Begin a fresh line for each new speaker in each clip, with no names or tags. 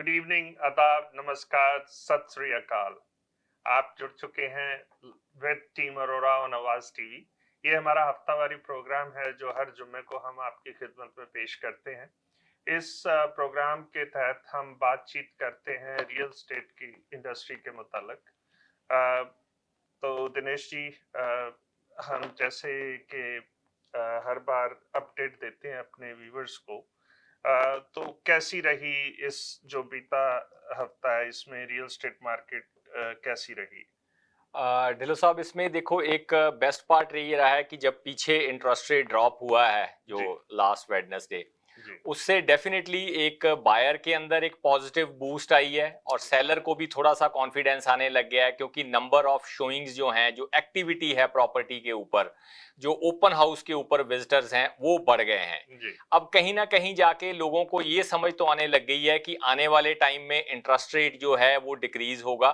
Good evening, आदाब, नमस्कार, सत श्री अकाल। आप जुड़ चुके हैं विद टीम अरोरा ऑन आवाज टीवी। ये हमारा हफ्तावारी प्रोग्राम है जो हर जुम्मे को हम आपकी खिदमत में पेश करते हैं। इस प्रोग्राम के तहत हम बातचीत करते हैं रियल स्टेट की इंडस्ट्री के मुतालिक। अ, तो दिनेश जी, हम जैसे कि हर बार अपडेट देते हैं अपने व्यूवर्स को। तो कैसी रही इस जो बीता हफ्ता है, इसमें रियल एस्टेट मार्केट कैसी रही?
ढिल्लो साहब, इसमें देखो एक बेस्ट पार्ट ये रहा है कि जब पीछे इंटरेस्ट रेट ड्रॉप हुआ है जो
जी,
लास्ट वेडनेसडे,
जी,
उससे डेफिनेटली एक बायर के अंदर एक पॉजिटिव बूस्ट आई है और सेलर को भी थोड़ा सा कॉन्फिडेंस आने लग गया है, क्योंकि नंबर ऑफ शोइंग्स जो हैं, जो एक्टिविटी है प्रॉपर्टी के ऊपर, जो ओपन हाउस के ऊपर विजिटर्स हैं, वो बढ़ गए हैं।
जी,
अब कहीं ना कहीं जाके लोगों को ये समझ तो आने लग गई है कि आने वाले टाइम में इंटरेस्ट रेट जो है वो डिक्रीज होगा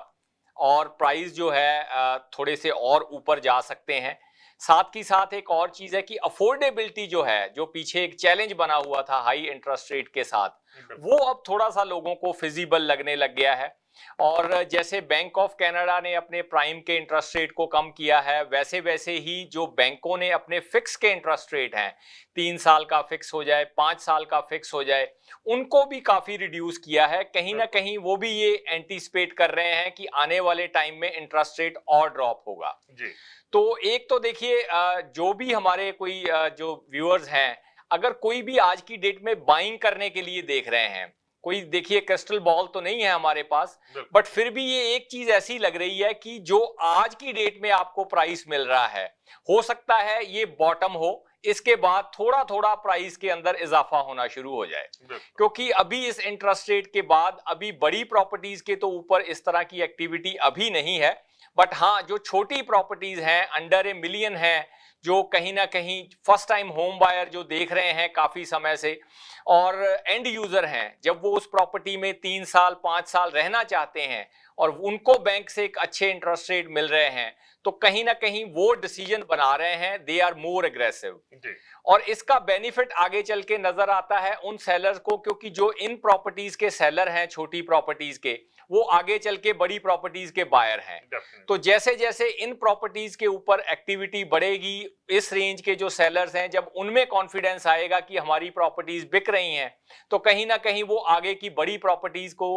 और प्राइस जो है थोड़े से और ऊपर जा सकते हैं। साथ ही साथ एक और चीज है कि अफोर्डेबिलिटी जो है, जो पीछे एक चैलेंज बना हुआ था हाई इंटरेस्ट रेट के साथ, वो
बिल्कुल,
अब थोड़ा सा लोगों को फिजिबल लगने लग गया है। और जैसे बैंक ऑफ कनाडा ने अपने प्राइम के इंटरेस्ट रेट को कम किया है, वैसे वैसे ही जो बैंकों ने अपने फिक्स के इंटरेस्ट रेट हैं, 3 साल का फिक्स हो जाए, 5 साल का फिक्स हो जाए, उनको भी काफी रिड्यूस किया है। कहीं ना
बिल्कुल,
कहीं वो भी ये एंटीसिपेट कर रहे हैं कि आने वाले टाइम में इंटरेस्ट रेट और ड्रॉप होगा।
जी,
तो एक तो देखिए, जो भी हमारे कोई जो व्यूअर्स हैं, अगर कोई भी आज की डेट में बाइंग करने के लिए देख रहे हैं, कोई देखिए क्रिस्टल बॉल तो नहीं है हमारे पास,
बिल्कुल,
बट फिर भी ये एक चीज ऐसी लग रही है कि जो आज की डेट में आपको प्राइस मिल रहा है, हो सकता है ये बॉटम हो, इसके बाद थोड़ा थोड़ा प्राइस के अंदर इजाफा होना शुरू हो जाए।
बिल्कुल,
क्योंकि अभी इस इंटरेस्ट रेट के बाद अभी बड़ी प्रॉपर्टीज के तो ऊपर इस तरह की एक्टिविटी अभी नहीं है, बट हाँ, जो छोटी प्रॉपर्टीज हैं, अंडर ए मिलियन है, जो कहीं ना कहीं फर्स्ट टाइम होम बायर जो देख रहे हैं काफी समय से, और एंड यूजर हैं, जब वो उस प्रॉपर्टी में 3 साल 5 साल रहना चाहते हैं और उनको बैंक से एक अच्छे इंटरेस्ट रेट मिल रहे हैं, तो कहीं ना कहीं वो डिसीजन बना रहे हैं, दे आर मोर एग्रेसिव।
जी,
और इसका बेनिफिट आगे चल के नजर आता है उन सेलर्स को, क्योंकि जो इन प्रॉपर्टीज के सेलर हैं, छोटी प्रॉपर्टीज के, वो आगे चल के बड़ी प्रॉपर्टीज के बायर हैं। तो
डेफिनेटली,
जैसे जैसे इन प्रॉपर्टीज के ऊपर एक्टिविटी बढ़ेगी, इस रेंज के जो सेलर्स हैं, जब उनमें कॉन्फिडेंस आएगा कि हमारी प्रॉपर्टीज बिक रही हैं, तो कहीं ना कहीं वो आगे की बड़ी प्रॉपर्टीज को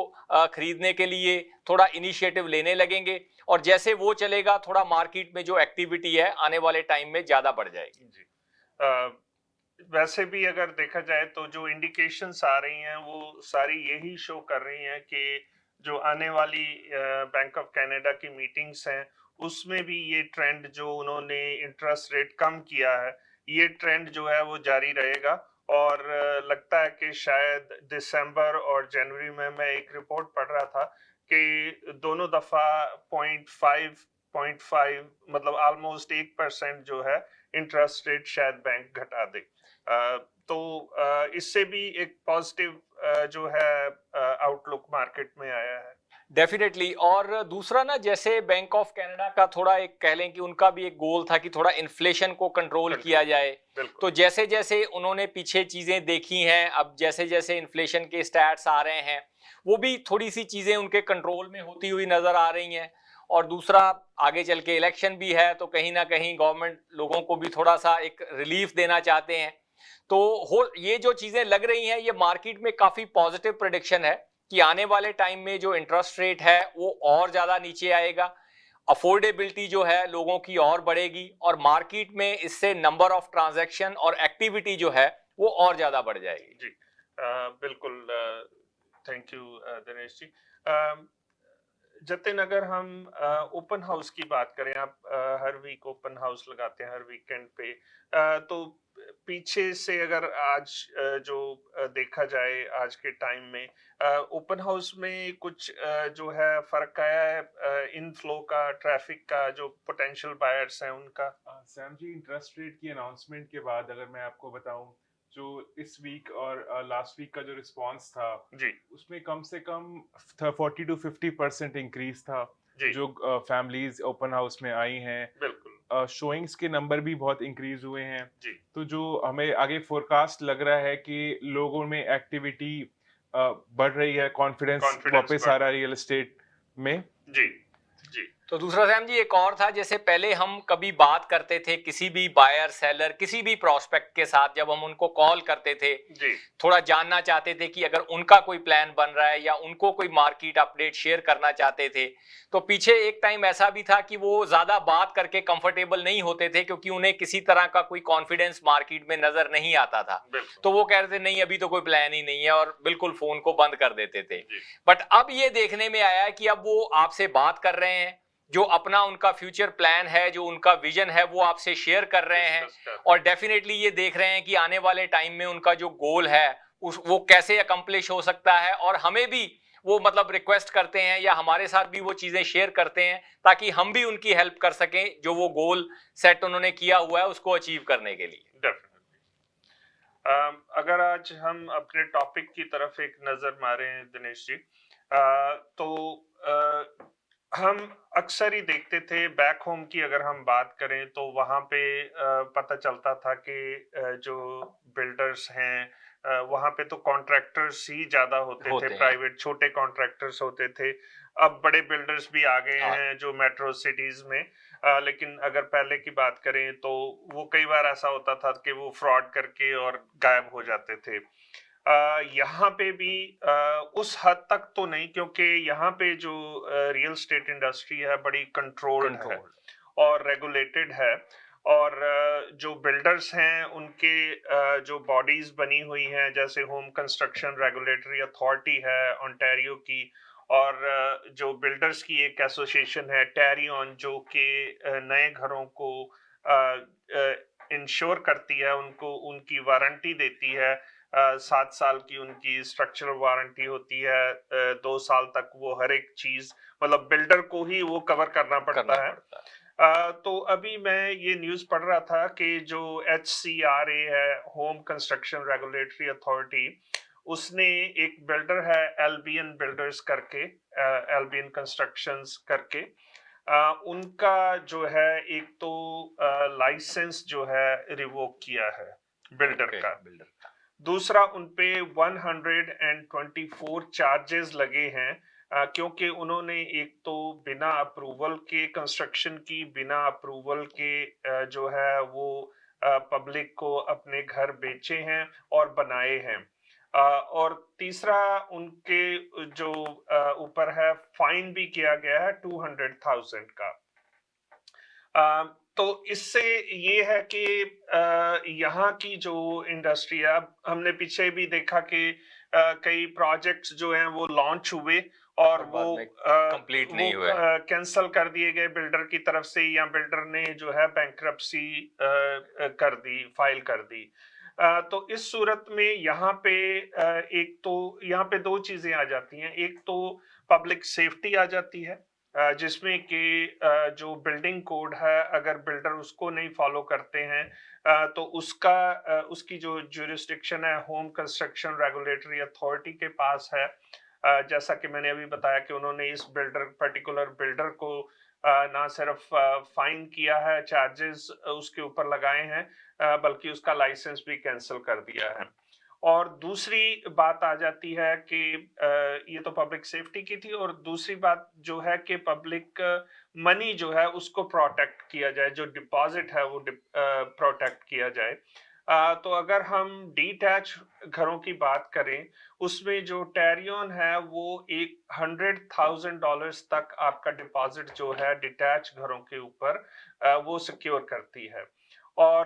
खरीदने के लिए थोड़ा इनिशिएटिव लेने लगेंगे। और जैसे वो चलेगा, थोड़ा मार्केट में जो एक्टिविटी है आने वाले टाइम में ज्यादा बढ़ जाएगी।
जी। अ, वैसे भी अगर देखा जाए तो जो इंडिकेशंस आ रही हैं वो सारी यही शो कर रही हैं कि जो आने वाली बैंक ऑफ कनाडा की मीटिंग्स हैं, उसमें भी ये ट्रेंड जो उन्होंने इंटरेस्ट रेट कम किया है, ये ट्रेंड जो है वो जारी रहेगा। और लगता है कि शायद दिसंबर और जनवरी में मैं एक रिपोर्ट पढ़ रहा था कि दोनों दफा 0.5 मतलब ऑलमोस्ट 1% जो है इंटरेस्ट रेट शायद बैंक घटा दे। तो इससे भी एक पॉजिटिव जो है आउटलुक मार्केट में आया है।
डेफिनेटली। और दूसरा ना, जैसे बैंक ऑफ कनाडा का थोड़ा एक कह लें कि उनका भी एक गोल था कि थोड़ा इन्फ्लेशन को कंट्रोल किया
कंट्रोल,
जाए।
बिल्कुल,
तो जैसे जैसे उन्होंने पीछे चीजें देखी हैं, अब जैसे जैसे इन्फ्लेशन के स्टैट्स आ रहे हैं, वो भी थोड़ी सी चीजें उनके कंट्रोल में होती हुई नजर आ रही हैं। और दूसरा, आगे चल के इलेक्शन भी है, तो कहीं ना कहीं गवर्नमेंट लोगों को भी थोड़ा सा एक रिलीफ देना चाहते हैं। तो हो ये जो चीजें लग रही हैं, ये मार्केट में काफी पॉजिटिव प्रेडिक्शन है कि आने वाले टाइम में जो इंटरेस्ट रेट है वो और ज्यादा नीचे आएगा, अफोर्डेबिलिटी जो है लोगों की और बढ़ेगी, और मार्केट में इससे नंबर ऑफ ट्रांजैक्शन और एक्टिविटी जो है वो और ज्यादा बढ़ जाएगी।
जी, बिल्कुल। Thank you Dinesh ji. अ, जतिन, अगर हम ओपन हाउस की बात करें, आप हर वीक ओपन हाउस लगाते हैं, हर वीकेंड पे। तो पीछे से अगर आज जो देखा जाए आज के टाइम में ओपन हाउस में कुछ जो है फर्क आया है इनफ्लो का, ट्रैफिक का, जो पोटेंशियल बायर्स हैं उनका?
सैम जी, इंटरेस्ट रेट की अनाउंसमेंट के बाद अगर मैं आपको बताऊं, जो इस वीक और लास्ट वीक का जो रिस्पांस था,
जी,
उसमें कम से कम 40 to 50% इंक्रीज था।
जी,
जो फैमिलीज ओपन हाउस में आई
बिल्कुल,
हैं, शोइंग्स के नंबर भी बहुत इंक्रीज हुए हैं।
जी,
तो जो हमें आगे फोरकास्ट लग रहा है कि लोगों में एक्टिविटी बढ़ रही है, कॉन्फिडेंस
Confidence
वापस
बढ़
आ रहा है रियल एस्टेट में।
जी जी
तो दूसरा सैम जी एक और था, जैसे पहले हम कभी बात करते थे किसी भी बायर सेलर किसी भी प्रोस्पेक्ट के साथ, जब हम उनको कॉल करते थे
जी
थोड़ा जानना चाहते थे कि अगर उनका कोई प्लान बन रहा है या उनको कोई मार्केट अपडेट शेयर करना चाहते थे, तो पीछे एक टाइम ऐसा भी था कि वो ज्यादा बात करके कंफर्टेबल नहीं होते थे क्योंकि उन्हें किसी तरह का कोई कॉन्फिडेंस मार्केट में नजर नहीं आता था।
बिल्कुल
तो वो कह रहे थे नहीं अभी तो कोई प्लान ही नहीं है और बिल्कुल फोन को बंद कर देते थे।
जी
बट अब ये देखने में आया है कि अब वो आपसे बात कर रहे हैं, जो अपना उनका फ्यूचर प्लान है, जो उनका विजन है वो आपसे शेयर कर रहे हैं,
डिस्कस कर
और डेफिनेटली ये देख रहे हैं कि आने वाले टाइम में उनका जो गोल है वो कैसे अकम्प्लिश हो सकता है, और हमें भी वो मतलब रिक्वेस्ट करते हैं या हमारे साथ भी वो चीजें शेयर करते हैं ताकि हम भी उनकी हेल्प कर सकें जो वो गोल सेट उन्होंने किया हुआ है उसको अचीव करने के लिए।
डेफिनेटली। अगर आज हम अपने टॉपिक की तरफ एक नजर मारें दिनेश जी, तो हम अक्सर ही देखते थे बैक होम की अगर हम बात करें तो वहां पे पता चलता था कि जो बिल्डर्स हैं वहां पे तो कॉन्ट्रैक्टर्स ही ज्यादा होते थे,
होते हैं
प्राइवेट छोटे कॉन्ट्रैक्टर्स होते थे। अब बड़े बिल्डर्स भी आ गए
हाँ
हैं जो मेट्रो सिटीज में, लेकिन अगर पहले की बात करें तो वो कई बार ऐसा होता था कि वो फ्रॉड करके और गायब हो जाते थे। यहाँ पे भी उस हद तक तो नहीं, क्योंकि यहाँ पे जो रियल स्टेट इंडस्ट्री है बड़ी कंट्रोल्ड है
कंट्रोल।
और रेगुलेटेड है। और जो बिल्डर्स हैं उनके जो बॉडीज बनी हुई हैं, जैसे होम कंस्ट्रक्शन रेगुलेटरी अथॉरिटी है ओंटारियो की, और जो बिल्डर्स की एक एसोसिएशन है टेरियन, जो कि नए घरों को इंश्योर करती है, उनको उनकी वारंटी देती है। 7 साल की उनकी स्ट्रक्चरल वारंटी होती है, 2 साल तक वो हर एक चीज मतलब बिल्डर को ही वो कवर करना
करना
पड़ता है।
पड़ता है।
तो अभी मैं ये न्यूज पढ़ रहा था कि जो HCRA है, होम कंस्ट्रक्शन रेगुलेटरी अथॉरिटी, उसने एक बिल्डर है एल्बियन बिल्डर्स करके, एल्बियन कंस्ट्रक्शंस करके, उनका जो है एक तो लाइसेंस जो है रिवोक किया है बिल्डर
ओके
का।
बिल्डर का।
दूसरा उनपे 124 चार्जेस लगे हैं, क्योंकि उन्होंने एक तो बिना अप्रूवल के कंस्ट्रक्शन की, बिना अप्रूवल के जो है वो पब्लिक को अपने घर बेचे हैं और बनाए हैं। और तीसरा उनके जो ऊपर है फाइन भी किया गया है 200,000 का। तो इससे ये है कि यहाँ की जो इंडस्ट्री है, अब हमने पीछे भी देखा कि कई प्रोजेक्ट्स जो हैं वो लॉन्च हुए और
और बाद में कंप्लीट
वो
नहीं हुए।
कैंसल कर दिए गए बिल्डर की तरफ से, या बिल्डर ने जो है बैंक्रप्सी कर दी, फाइल कर दी। तो इस सूरत में यहाँ पे एक तो यहाँ पे दो चीजें आ जाती हैं। एक तो पब्लिक सेफ्टी आ जाती है, जिसमें कि जो बिल्डिंग कोड है अगर बिल्डर उसको नहीं फॉलो करते हैं, तो उसकी जो ज्यूरिसडिक्शन है होम कंस्ट्रक्शन रेगुलेटरी अथॉरिटी के पास है। जैसा कि मैंने अभी बताया कि उन्होंने इस पर्टिकुलर बिल्डर को ना सिर्फ फाइन किया है, चार्जेस उसके ऊपर लगाए हैं, बल्कि उसका लाइसेंस भी कैंसिल कर दिया है। और दूसरी बात आ जाती है कि ये तो पब्लिक सेफ्टी की थी, और दूसरी बात जो है कि पब्लिक मनी जो है उसको प्रोटेक्ट किया जाए, जो डिपॉजिट है वो प्रोटेक्ट किया जाए। तो अगर हम डीटैच घरों की बात करें, उसमें जो टेरियन है वो $100,000 तक आपका डिपॉजिट जो है डिटैच घरों के ऊपर वो सिक्योर करती है। और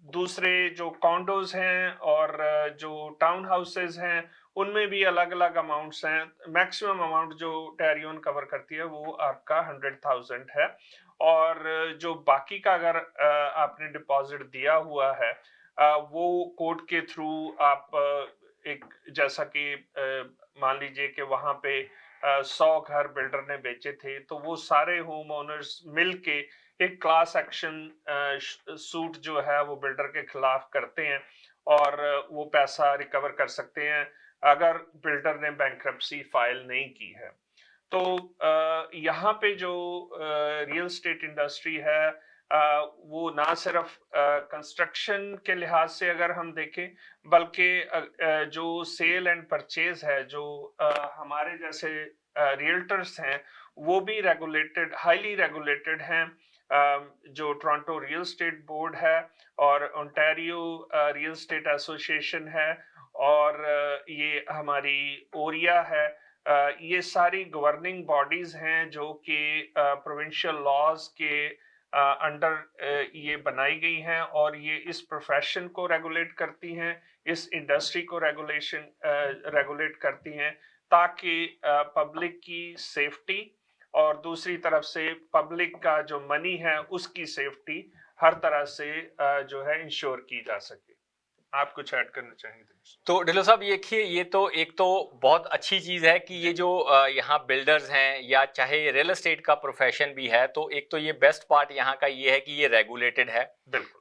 दूसरे जो कॉन्डोज हैं और जो टाउन हाउसेज हैं, उनमें भी अलग अलग अमाउंट्स हैं। मैक्सिमम अमाउंट जो टेरियन कवर करती है वो आपका 100,000 है। और जो बाकी का अगर आपने डिपॉजिट दिया हुआ है, वो कोर्ट के थ्रू आप एक, जैसा कि मान लीजिए कि वहां पे 100 घर बिल्डर ने बेचे थे, तो वो सारे होम ओनर्स मिलके एक क्लास एक्शन सूट जो है वो बिल्डर के खिलाफ करते हैं, और वो पैसा रिकवर कर सकते हैं अगर बिल्डर ने बैंक्रप्सी फाइल नहीं की है। तो यहाँ पे जो रियल स्टेट इंडस्ट्री है, वो ना सिर्फ कंस्ट्रक्शन के लिहाज से अगर हम देखें, बल्कि जो सेल एंड परचेज है, जो हमारे जैसे रियल्टर्स हैं, वो भी रेगुलेटेड, हाईली रेगुलेटेड हैं। जो टोरंटो रियल स्टेट बोर्ड है और ओंटारियो रियल स्टेट एसोसिएशन है, और ये हमारी ओरिया है, ये सारी गवर्निंग बॉडीज हैं जो कि प्रोविंशियल लॉज के अंडर ये बनाई गई हैं, और ये इस प्रोफेशन को रेगुलेट करती हैं, इस इंडस्ट्री को रेगुलेट करती हैं, ताकि पब्लिक की सेफ्टी और दूसरी तरफ से पब्लिक का जो मनी है उसकी सेफ्टी हर तरह से जो है इंश्योर की जा सके। आप कुछ ऐड करना चाहेंगे?
तो ढिल्लों साहब, ये देखिए, ये तो एक तो बहुत अच्छी चीज है कि ये जो यहाँ बिल्डर्स हैं या चाहे रियल एस्टेट का प्रोफेशन भी है, तो एक तो ये बेस्ट पार्ट यहाँ का ये है कि ये रेगुलेटेड है,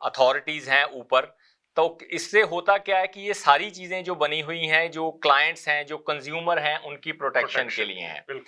अथॉरिटीज हैं ऊपर। तो इससे होता क्या है कि ये सारी चीजें जो बनी हुई हैं, जो क्लाइंट्स हैं, जो कंज्यूमर हैं, उनकी प्रोटेक्शन के लिए हैं।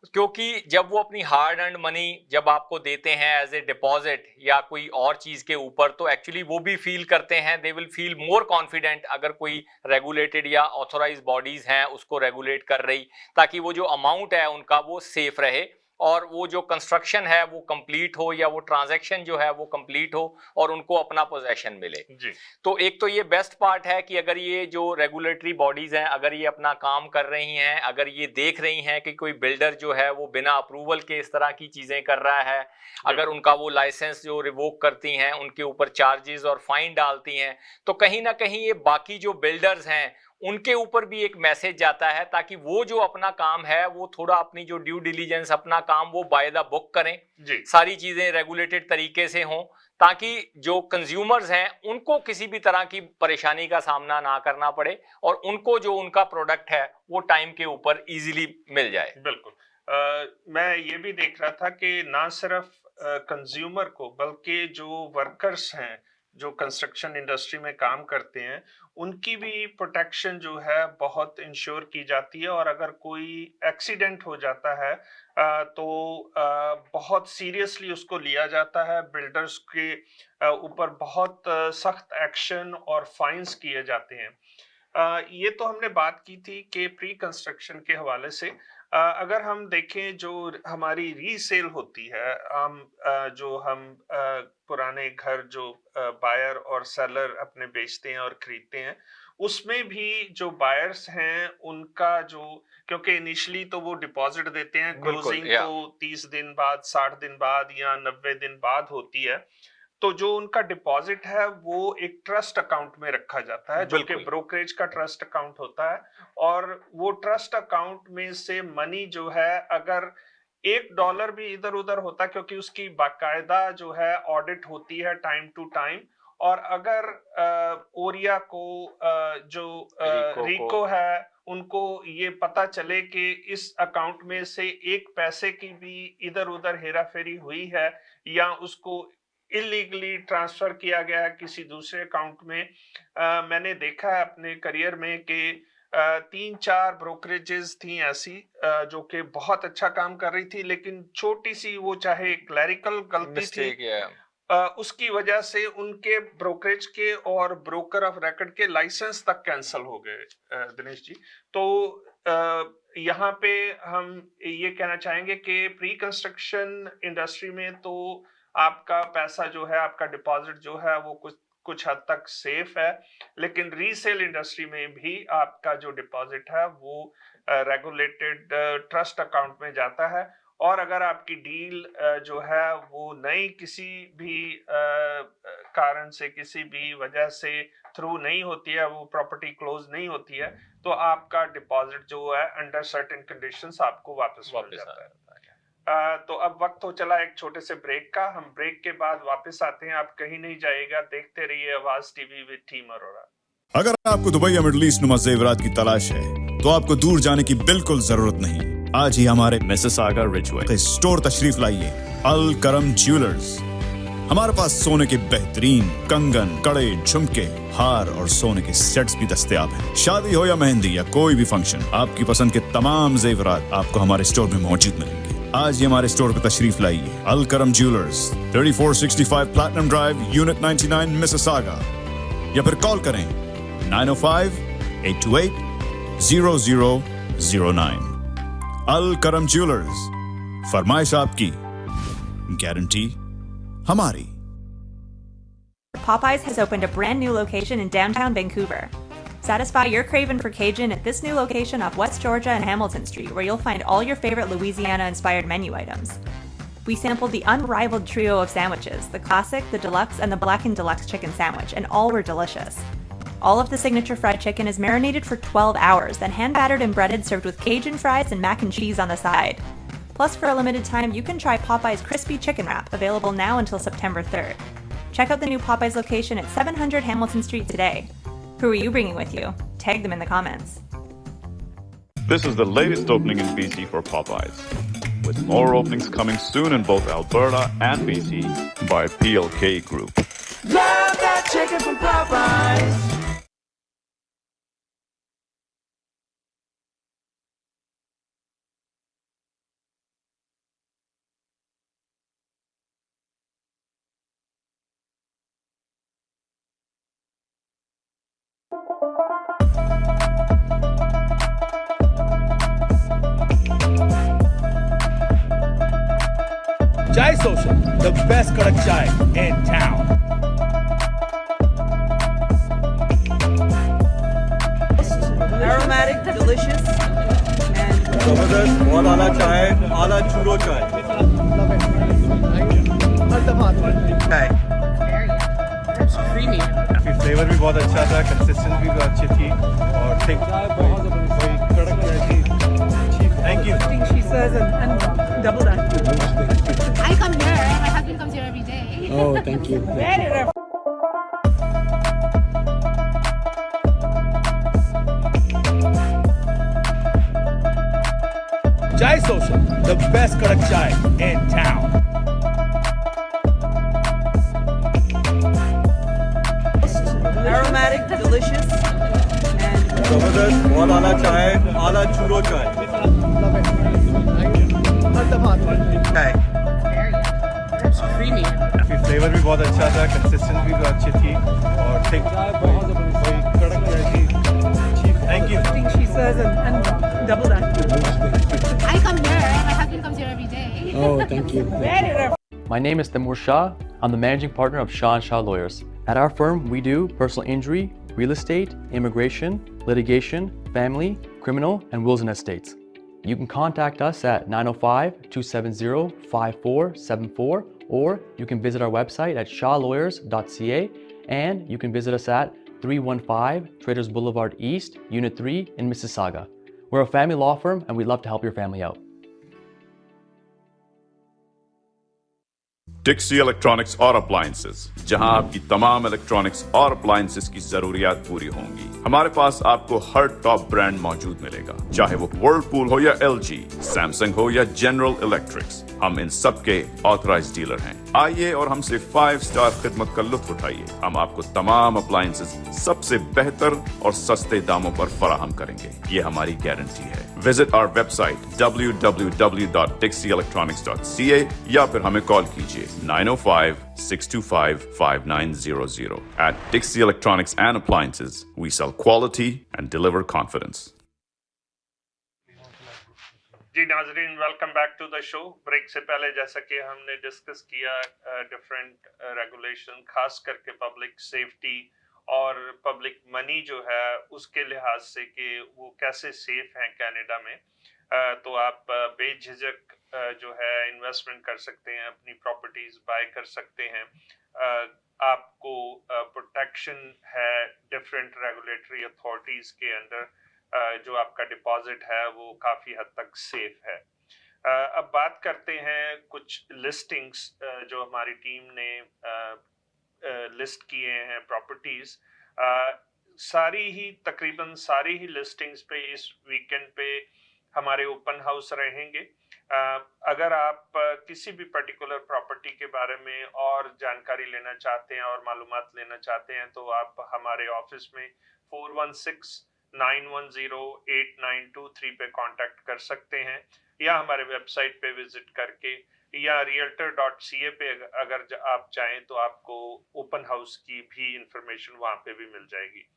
क्योंकि जब वो अपनी हार्ड अर्न्ड मनी जब आपको देते हैं एज ए डिपॉजिट या कोई और चीज के ऊपर, तो एक्चुअली वो भी फील करते हैं, they will feel more confident अगर कोई रेगुलेटेड या ऑथोराइज्ड बॉडीज हैं उसको रेगुलेट कर रही, ताकि वो जो अमाउंट है उनका वो सेफ रहे, और वो जो कंस्ट्रक्शन है वो कंप्लीट हो, या वो ट्रांजैक्शन जो है वो कंप्लीट हो, और उनको अपना पोजेशन मिले जी। तो एक तो ये बेस्ट पार्ट है कि अगर ये जो रेगुलेटरी बॉडीज हैं, अगर ये अपना काम कर रही हैं, अगर ये देख रही हैं कि कोई बिल्डर जो है वो बिना अप्रूवल के इस तरह की चीजें कर रहा है, अगर उनका वो लाइसेंस जो रिवोक करती हैं, उनके ऊपर चार्जेस और फाइन डालती हैं, तो कहीं ना कहीं ये बाकी जो बिल्डर्स हैं उनके ऊपर भी एक मैसेज जाता है, ताकि वो जो अपना काम है वो थोड़ा अपनी जो ड्यू डिलीजेंस, अपना काम वो बाय द बुक करें जी। सारी चीजें रेगुलेटेड तरीके से हों, ताकि जो कंज्यूमर्स हैं उनको किसी भी तरह की परेशानी का सामना ना करना पड़े, और उनको जो उनका प्रोडक्ट है वो टाइम के ऊपर इजीली मिल जाए।
बिल्कुल। मैं ये भी देख रहा था कि ना सिर्फ कंज्यूमर को, बल्कि जो वर्कर्स हैं जो कंस्ट्रक्शन इंडस्ट्री में काम करते हैं, उनकी भी प्रोटेक्शन जो है बहुत इंश्योर की जाती है। और अगर कोई एक्सीडेंट हो जाता है तो बहुत सीरियसली उसको लिया जाता है, बिल्डर्स के ऊपर बहुत सख्त एक्शन और फाइन्स किए जाते हैं। ये तो हमने बात की थी कि प्री कंस्ट्रक्शन के हवाले से। अगर हम देखें जो हमारी रीसेल होती है, जो हम पुराने घर जो बायर और सेलर अपने बेचते हैं और खरीदते हैं, उसमें भी जो बायर्स हैं उनका जो, क्योंकि इनिशियली तो वो डिपॉजिट देते हैं, क्लोजिंग तो 30 दिन बाद, 60 दिन बाद या 90 दिन बाद होती है, तो जो उनका डिपॉजिट है वो एक ट्रस्ट अकाउंट में रखा जाता है, जो कि ब्रोकरेज का ट्रस्ट अकाउंट होता है। और वो ट्रस्ट अकाउंट में से मनी जो है, अगर $1 भी इधर उधर होता, क्योंकि उसकी बाकायदा जो है ऑडिट होती है टाइम टू टाइम, और अगर ओरिया को जो रिको है उनको ये पता चले कि इस अकाउंट में से एक पैसे की भी इधर उधर हेरा फेरी हुई है, या उसको इलीगली ट्रांसफर किया गया है किसी दूसरे अकाउंट में। मैंने देखा है अपने करियर में कि 3-4 ब्रोकरेजेस थी ऐसी जो कि बहुत अच्छा काम कर रही थी, लेकिन छोटी सी वो चाहे क्लरिकल गलती थी, उसकी वजह से उनके ब्रोकरेज के और ब्रोकर ऑफ रेकॉर्ड के लाइसेंस तक कैंसिल हो गए। दिनेश जी, तो यहाँ पे हम ये कहना चाहेंगे कि प्री कंस्ट्रक्शन इंडस्ट्री में तो आपका पैसा जो है, आपका डिपॉजिट जो है वो कुछ हद तक सेफ है, लेकिन रीसेल इंडस्ट्री में भी आपका जो डिपॉजिट है वो रेगुलेटेड ट्रस्ट अकाउंट में जाता है। और अगर आपकी डील जो है वो नई किसी भी कारण से, किसी भी वजह से थ्रू नहीं होती है, वो प्रॉपर्टी क्लोज नहीं होती है, तो आपका डिपॉजिट जो है अंडर सर्टेन कंडीशंस आपको वापस मिल जाता है। तो अब वक्त हो चला एक छोटे से ब्रेक का। हम ब्रेक के बाद वापस आते हैं। आप कहीं नहीं जाइएगा, देखते रहिए आवाज टीवी विद टीम अरोरा।
अगर आपको दुबई या मिडिल ईस्ट नुमा जेवरात की तलाश है, तो आपको दूर जाने की बिल्कुल जरूरत नहीं। आज ही हमारे मिसिसागा रिजवे स्टोर तशरीफ लाइए, अल करम ज्वेलर्स। हमारे पास सोने के बेहतरीन कंगन, कड़े, झुमके, हार और सोने के सेट्स भी दस्तयाब हैं। शादी हो या मेहंदी या कोई भी फंक्शन, आपकी पसंद के तमाम जेवरात आपको हमारे स्टोर में मौजूद मिलेंगे। आज ही हमारे स्टोर पर तशरीफ लाइए। अल करम jewellers, 3465 platinum drive, unit 99, Mississauga, या फिर कॉल करें 905-828-0009। अल करम ज्वेलर्स, फरमाइश आपकी, गारंटी हमारी।
Popeyes has opened a brand new location in downtown Vancouver. Satisfy your craving for Cajun at this new location off West Georgia and Hamilton Street, where you'll find all your favorite Louisiana-inspired menu items. We sampled the unrivaled trio of sandwiches, the classic, the deluxe, and the blackened deluxe chicken sandwich, and all were delicious. All of the signature fried chicken is marinated for 12 hours, then hand-battered and breaded, served with Cajun fries and mac and cheese on the side. Plus, for a limited time, you can try Popeye's Crispy Chicken Wrap, available now until September 3rd. Check out the new Popeye's location at 700 Hamilton Street today. Who are you bringing with you? Tag them in the comments.
This is the latest opening in BC for Popeyes, with more openings coming soon in both Alberta and BC by PLK Group.
Love that chicken from Popeyes.
Chai Social, the best kadak chai in town.
Aromatic, delicious, and
Zabardast, bahut ala chai, ala churro chai.
it's creamy.
Flavour भी बहुत अच्छा था, consistency भी अच्छी थी और thick कोई कड़क चाय थी। Thank you.
She says and double that.
I come here. My husband comes here every day.
Oh, thank you.
Very rough.
Chai Social, the best kadak chai in town.
Aromatic, delicious, and
Zabardast, bahut ala chai, ala churro chai.
it's creamy.
Flavour भी बहुत अच्छा था, consistency भी अच्छी थी और thick कोई कड़क चाय थी। Thank you.
She says and double that.
I come here. My husband comes here every day.
Oh, thank you.
Very rough.
My name is Timur Shah. I'm the managing partner of Shah & Shah Lawyers. At our firm, we do personal injury, real estate, immigration, litigation, family, criminal, and wills and estates. You can contact us at 905-270-5474, or you can visit our website at shawlawyers.ca, and you can visit us at 315 Traders Boulevard East, Unit 3 in Mississauga. We're a family law firm, and we'd love to help your family out.
Dixie Electronics और Appliances, जहां आपकी तमाम electronics और appliances की जरूरियात पूरी होंगी। हमारे पास आपको हर टॉप ब्रांड मौजूद मिलेगा, चाहे वो वर्लपूल हो या LG, सैमसंग हो या जनरल इलेक्ट्रिक्स। हम इन सब के ऑथराइज्ड डीलर हैं। आइए और हमसे 5 स्टार खिदमत का लुत्फ उठाइए। हम आपको तमाम अप्लायंसेस सबसे बेहतर और सस्ते दामों पर फराहम करेंगे, ये हमारी गारंटी है। विजिट आवर वेबसाइट www.dixieelectronics.ca या फिर हमें कॉल कीजिए 905-625-5900. At Dixie Electronics and Appliances, we sell quality and deliver confidence.
जी नाजरीन, welcome back to the show. Break से पहले जैसा कि हमने डिस्कस किया डिफरेंट रेगुलेशन, खास करके पब्लिक सेफ्टी और पब्लिक मनी जो है उसके लिहाज से कि वो कैसे सेफ हैं कनाडा में। तो आप बेझिझक जो है इन्वेस्टमेंट कर सकते हैं, अपनी प्रॉपर्टीज बाय कर सकते हैं। आपको प्रोटेक्शन है डिफरेंट रेगुलेटरी अथॉरिटीज के अंडर। जो आपका डिपॉजिट है वो काफ़ी हद तक सेफ है। अब बात करते हैं कुछ लिस्टिंग्स जो हमारी टीम ने लिस्ट किए हैं प्रॉपर्टीज। तकरीबन सारी ही लिस्टिंग्स पे इस वीकेंड पे हमारे ओपन हाउस रहेंगे। अगर आप किसी भी पर्टिकुलर प्रॉपर्टी के बारे में और जानकारी लेना चाहते हैं और मालूमात लेना चाहते हैं तो आप हमारे ऑफिस में 910892 पे कांटेक्ट कर सकते हैं, या हमारे वेबसाइट पे विजिट करके, या realtor.ca पे अगर आप चाहें तो आपको ओपन हाउस की भी इंफॉर्मेशन वहां पे भी मिल जाएगी।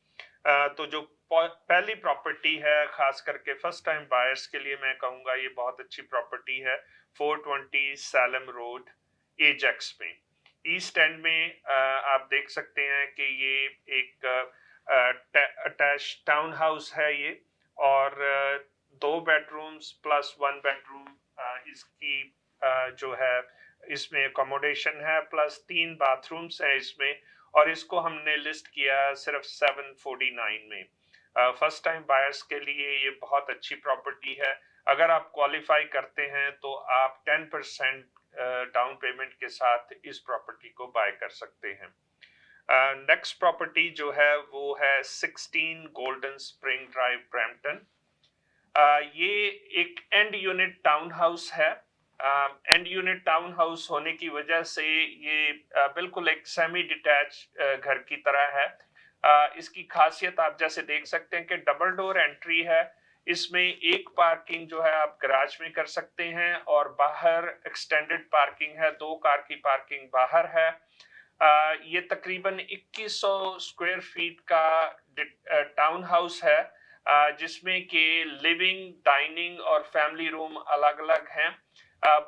तो जो पहली प्रॉपर्टी है खास करके फर्स्ट टाइम बायर्स के लिए, मैं कहूँगा ये बहुत अच्छी प्रॉपर्टी है 420 सैलम रोड एजेक्स में, ईस्ट एंड में। आप देख सकते हैं कि ये एक अटैच टाउन हाउस है ये, और 2 बेडरूम्स प्लस 1 बेडरूम इसकी जो है इसमें अकोमोडेशन है, प्लस 3 बाथरूम्स हैं इसमें, और इसको हमने लिस्ट किया सिर्फ 749 में। फर्स्ट टाइम बायर्स के लिए ये बहुत अच्छी प्रॉपर्टी है। अगर आप क्वालिफाई करते हैं तो आप 10% डाउन पेमेंट के साथ इस प्रॉपर्टी को बाय कर सकते हैं। नेक्स्ट प्रॉपर्टी जो है वो है 16 गोल्डन स्प्रिंग ड्राइव ब्रैम्पटन। ये एक एंड यूनिट टाउन हाउस है। एंड यूनिट टाउन हाउस होने की वजह से ये बिल्कुल एक सेमी डिटैच घर की तरह है। इसकी खासियत आप जैसे देख सकते हैं कि डबल डोर एंट्री है, इसमें एक पार्किंग जो है आप गैराज में कर सकते हैं, और बाहर एक्सटेंडेड पार्किंग है, 2 कार की पार्किंग बाहर है। ये तकरीबन 2100 स्क्वायर फीट का टाउन हाउस है, जिसमें कि लिविंग, डाइनिंग और फैमिली रूम अलग अलग हैं।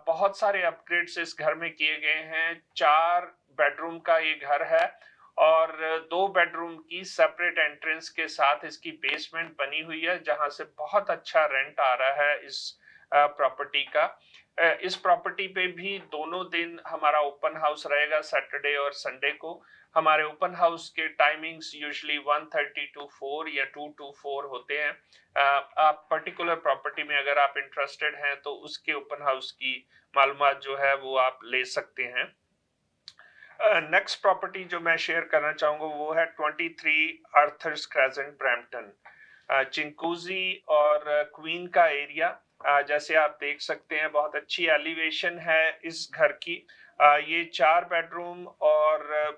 बहुत सारे अपग्रेड्स इस घर में किए गए हैं। 4 बेडरूम का ये घर है, और 2 बेडरूम की सेपरेट एंट्रेंस के साथ इसकी बेसमेंट बनी हुई है, जहां से बहुत अच्छा रेंट आ रहा है इस प्रॉपर्टी का। इस प्रॉपर्टी पे भी दोनों दिन हमारा ओपन हाउस रहेगा, सैटरडे और संडे को। हमारे ओपन हाउस के टाइमिंग्स यूजुअली 1:30 to 4 या 2 to 4 होते हैं। आप पर्टिकुलर प्रॉपर्टी में अगर आप इंटरेस्टेड हैं तो उसके ओपन हाउस की मालूमात जो है वो आप ले सकते हैं। नेक्स्ट प्रॉपर्टी जो मैं शेयर करना चाहूँगा वो है 23 आर्थर्स क्रेसेंट ब्रैम्पटन, चिंकूजी और क्वीन का एरिया। जैसे आप देख सकते हैं बहुत अच्छी एलिवेशन है इस घर की। ये 4 बेडरूम और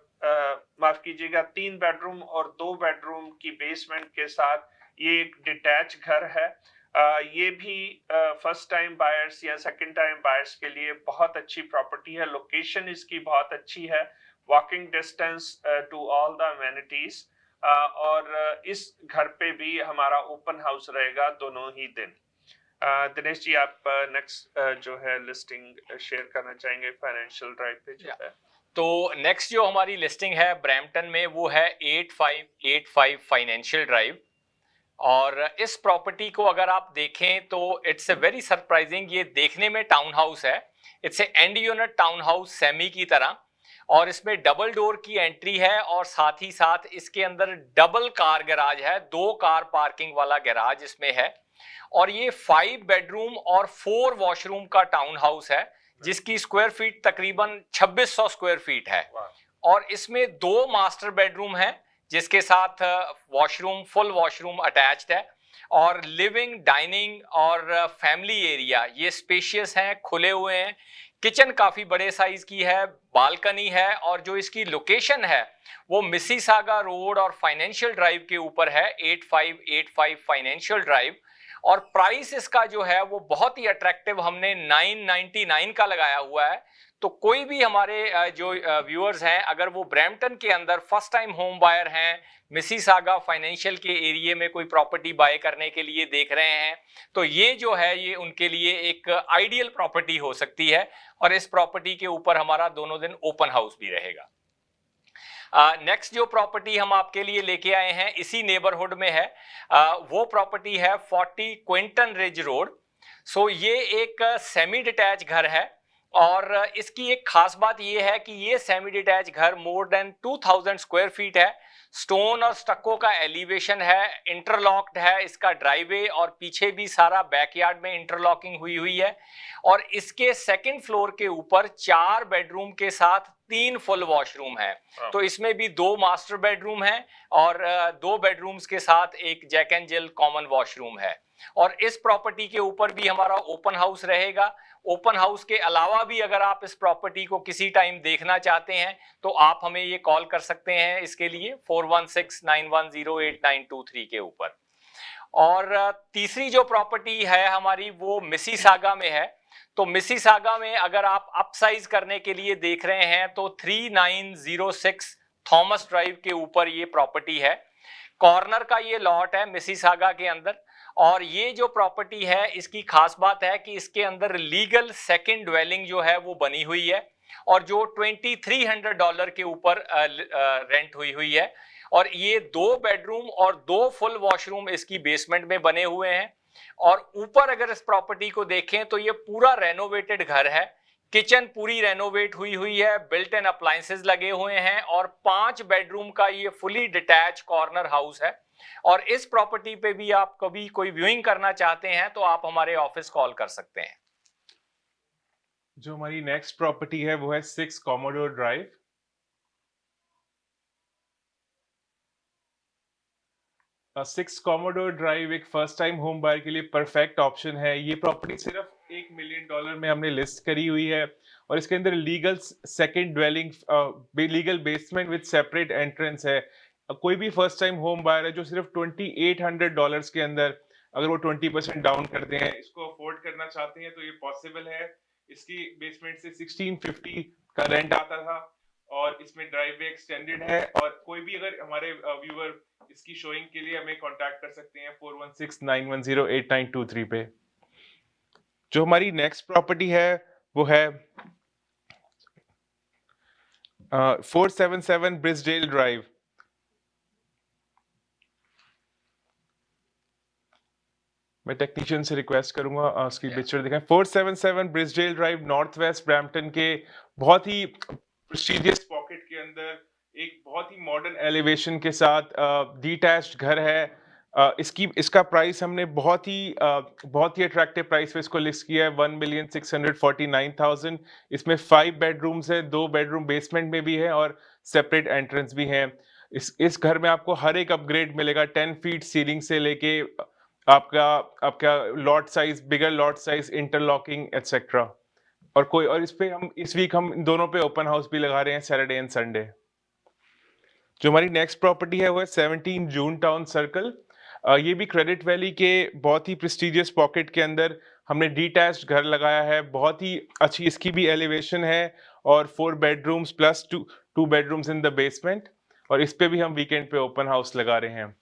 माफ कीजिएगा 3 बेडरूम और 2 बेडरूम की बेसमेंट के साथ ये एक डिटैच घर है। ये भी फर्स्ट टाइम बायर्स या सेकंड टाइम बायर्स के लिए बहुत अच्छी प्रॉपर्टी है। लोकेशन इसकी बहुत अच्छी है, walking distance to all the amenities, और इस घर पे भी हमारा ओपन हाउस रहेगा दोनों ही दिन। दिनेश जी, आप नेक्स्ट जो है लिस्टिंग शेयर करना चाहेंगे फाइनेंशियल ड्राइव पे जो है?
तो नेक्स्ट जो हमारी लिस्टिंग है ब्रैम्पटन में वो है 8585 फाइनेंशियल ड्राइव, और इस प्रॉपर्टी को अगर आप देखें तो इट्स ए वेरी सरप्राइजिंग, ये देखने में टाउन हाउस है, it's A and unit town house semi की तरह, और इसमें डबल डोर की एंट्री है, और साथ ही साथ इसके अंदर डबल कार गैराज है, 2 कार पार्किंग वाला गैराज इसमें है, और ये 5 बेडरूम और 4 वॉशरूम का टाउन हाउस है, जिसकी स्क्वायर फीट तकरीबन 2600 स्क्वायर फीट है, और इसमें 2 मास्टर बेडरूम हैं जिसके साथ वॉशरूम, फुल वॉशरूम अटैच्ड है, और लिविंग, डाइनिंग और फैमिली एरिया ये स्पेशियस हैं, खुले हुए हैं। किचन काफी बड़े साइज की है, बालकनी है, और जो इसकी लोकेशन है वो मिसिसागा रोड और फाइनेंशियल ड्राइव के ऊपर है, 8585 फाइनेंशियल ड्राइव, और प्राइस इसका जो है वो बहुत ही अट्रैक्टिव हमने 999 का लगाया हुआ है। तो कोई भी हमारे जो व्यूअर्स हैं, अगर वो ब्रैम्पटन के अंदर फर्स्ट टाइम होम बायर हैं, मिसिसागा फाइनेंशियल के एरिया में कोई प्रॉपर्टी बाय करने के लिए देख रहे हैं, तो ये जो है ये उनके लिए एक आइडियल प्रॉपर्टी हो सकती है, और इस प्रॉपर्टी के ऊपर हमारा दोनों दिन ओपन हाउस भी रहेगा। नेक्स्ट जो प्रॉपर्टी हम आपके लिए लेके आए हैं इसी नेबरहुड में है, वो प्रॉपर्टी है 40 क्विंटन रिज रोड। सो ये एक सेमी डिटैच घर है, और इसकी एक खास बात ये है कि ये सेमी डिटैच घर मोर देन 2000 स्क्वायर फीट है, स्टोन और स्टक्को का एलिवेशन है, इंटरलॉक्ड है इसका ड्राइवे, और पीछे भी सारा बैकयार्ड में इंटरलॉकिंग हुई है, और इसके सेकंड फ्लोर के ऊपर 4 बेडरूम के साथ 3 फुल वॉशरूम है। तो इसमें भी 2 मास्टर बेडरूम है, और 2 बेडरूम्स के साथ एक Jack and Jill common washroom है, और इस प्रॉपर्टी के ऊपर भी हमारा ओपन हाउस रहेगा। ओपन हाउस के अलावा भी अगर आप इस प्रॉपर्टी को किसी टाइम देखना चाहते हैं तो आप हमें ये कॉल कर सकते हैं इसके लिए 4169108923 के ऊपर। और तीसरी जो प्रॉपर्टी है हमारी वो मिसिसागा में है। तो मिसिसागा में अगर आप अपसाइज करने के लिए देख रहे हैं तो 3906 थॉमस ड्राइव के ऊपर ये प्रॉपर्टी है। कॉर्नर का ये लॉट है मिसिसागा के अंदर, और ये जो प्रॉपर्टी है इसकी खास बात है कि इसके अंदर लीगल सेकंड ड्वेलिंग जो है वो बनी हुई है, और जो $2300 के ऊपर रेंट हुई है। और ये 2 बेडरूम और 2 फुल वॉशरूम इसकी बेसमेंट में बने हुए हैं। और ऊपर अगर इस प्रॉपर्टी को देखें तो ये पूरा रेनोवेटेड घर है, किचन पूरी रेनोवेट हुई है, बिल्ट इन अप्लायंसेस लगे हुए हैं, और 5 बेडरूम का ये फुली डिटैच कॉर्नर हाउस है। और इस प्रॉपर्टी पे भी आप कभी कोई व्यूइंग करना चाहते हैं तो आप हमारे ऑफिस कॉल कर सकते हैं।
जो हमारी नेक्स्ट प्रॉपर्टी है वो है 6 कॉमोडोर ड्राइव। 6 कॉमोडोर ड्राइव एक फर्स्ट टाइम होम बायर के लिए परफेक्ट ऑप्शन है। ये प्रॉपर्टी सिर्फ $1 मिलियन में हमने लिस्ट करी हुई है, और इसके अंदर legal second dwelling, legal basement with separate entrance है। कोई भी फर्स्ट टाइम होम बायर है जो सिर्फ $2800 के अंदर, अगर वो 20% डाउन करते हैं, इसको अफोर्ड करना चाहते हैं तो ये पॉसिबल है। इसकी बेसमेंट से 1650 का रेंट आता था, और इसमें ड्राइववे एक्सटेंडेड है। और कोई भी अगर हमारे व्यूअर इसकी शोइंग के लिए हमें कांटेक्ट कर सकते हैं 4169108923 पे। जो हमारी नेक्स्ट प्रॉपर्टी है वो है 477 ब्रिजडेल ड्राइव। मैं टेक्नीशियन से रिक्वेस्ट करूंगा उसकी पिक्चर दिखाएं। 477 ब्रिजडेल ड्राइव नॉर्थ वेस्ट ब्रैम्पटन के बहुत ही प्रेस्टिजियस पॉकेट के अंदर एक बहुत ही मॉडर्न एलिवेशन के साथ डिटैच्ड घर है। इसका प्राइस हमने बहुत ही अट्रैक्टिव प्राइस पे इसको लिस्ट किया है, 1,649,000। इसमें 5 बेडरूम्स है, 2 बेडरूम बेसमेंट में भी है और सेपरेट एंट्रेंस भी है। इस घर में आपको हर एक अपग्रेड मिलेगा, 10 फीट सीलिंग से लेके आपका लॉट साइज, बिगर लॉट साइज, इंटरलॉकिंग एटसेट्रा। और इस वीक हम दोनों पे ओपन हाउस भी लगा रहे हैं, सैटरडे एंड संडे। जो हमारी नेक्स्ट प्रॉपर्टी है वो है 17 जून टाउन सर्कल। ये भी क्रेडिट वैली के बहुत ही प्रेस्टिजियस पॉकेट के अंदर हमने डिटैच्ड घर लगाया है। बहुत ही अच्छी इसकी भी एलिवेशन है, और 4 bedrooms plus 2 bedrooms in the basement, और इस पे भी हम वीकेंड पे ओपन हाउस लगा रहे हैं।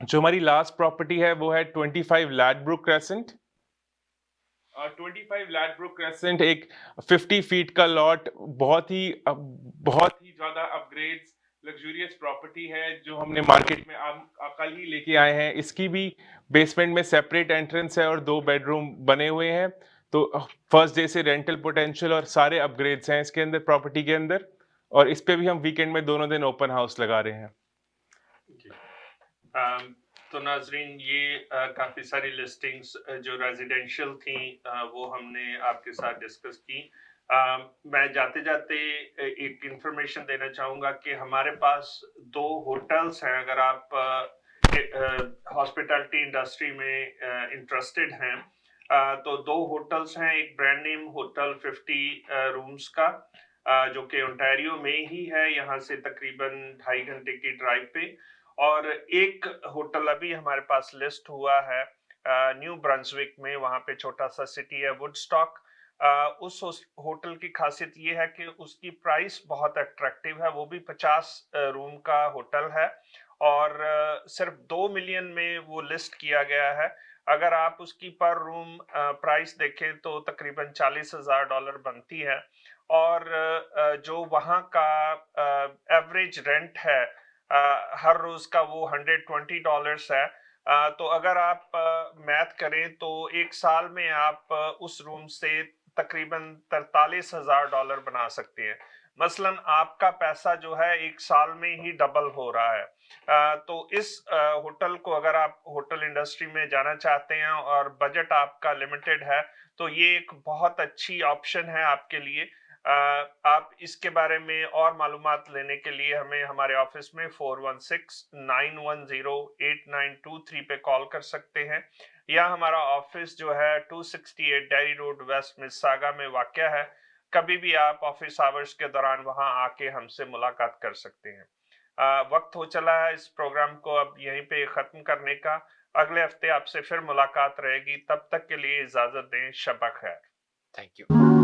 जो हमारी लास्ट प्रॉपर्टी है वो है 25 लैडब्रुक क्रेसेंट। 25 लैडब्रुक क्रेसेंट एक 50 फीट का लॉट, बहुत ही ज्यादा अपग्रेड्स, लग्जूरियस प्रॉपर्टी है जो हमने मार्केट में कल ही लेके आए हैं। इसकी भी बेसमेंट में सेपरेट एंट्रेंस है और 2 बेडरूम बने हुए हैं। तो फर्स्ट डे से रेंटल पोटेंशियल और सारे अपग्रेड्स हैं इसके अंदर, प्रॉपर्टी के अंदर, और इस पे भी हम वीकेंड में दोनों दिन ओपन हाउस लगा रहे हैं।
तो नाजरीन, ये काफ़ी सारी लिस्टिंग्स जो रेजिडेंशियल थी वो हमने आपके साथ डिस्कस की। मैं जाते जाते एक इंफॉर्मेशन देना चाहूँगा कि हमारे पास 2 होटल्स हैं। अगर आप हॉस्पिटैलिटी इंडस्ट्री में इंटरेस्टेड हैं तो 2 होटल्स हैं। एक ब्रांड नेम होटल 50 रूम्स का जो कि ओंटारियो में ही है, यहाँ से तकरीबन 2.5 घंटे की ड्राइव पे। और एक होटल अभी हमारे पास लिस्ट हुआ है न्यू ब्रंसविक में, वहाँ पे छोटा सा सिटी है वुडस्टॉक। उस होटल की खासियत ये है कि उसकी प्राइस बहुत अट्रैक्टिव है, वो भी 50 रूम का होटल है, और सिर्फ 2 मिलियन में वो लिस्ट किया गया है। अगर आप उसकी पर रूम प्राइस देखें तो तकरीबन $40,000 बनती है, और जो वहाँ का एवरेज रेंट है हर रोज का वो $120 है। तो अगर आप मैथ करें तो एक साल में आप उस रूम से तकरीबन $43,000 बना सकते हैं। मसलन आपका पैसा जो है एक साल में ही डबल हो रहा है। तो इस होटल को अगर आप होटल इंडस्ट्री में जाना चाहते हैं और बजट आपका लिमिटेड है तो ये एक बहुत अच्छी ऑप्शन है आपके लिए। आप इसके बारे में और मालूमात लेने के लिए हमें हमारे ऑफिस में 4169108923 पे कॉल कर सकते हैं, या हमारा ऑफिस जो है 268 डेयरी रोड वेस्ट मिसिसागा में वाक़या है। कभी भी आप ऑफिस आवर्स के दौरान वहां आके हमसे मुलाकात कर सकते हैं। वक्त हो चला है इस प्रोग्राम को अब यहीं पे ख़त्म करने का। अगले हफ्ते आपसे फिर मुलाकात रहेगी, तब तक के लिए इजाजत दें। शब खैर।
Thank you.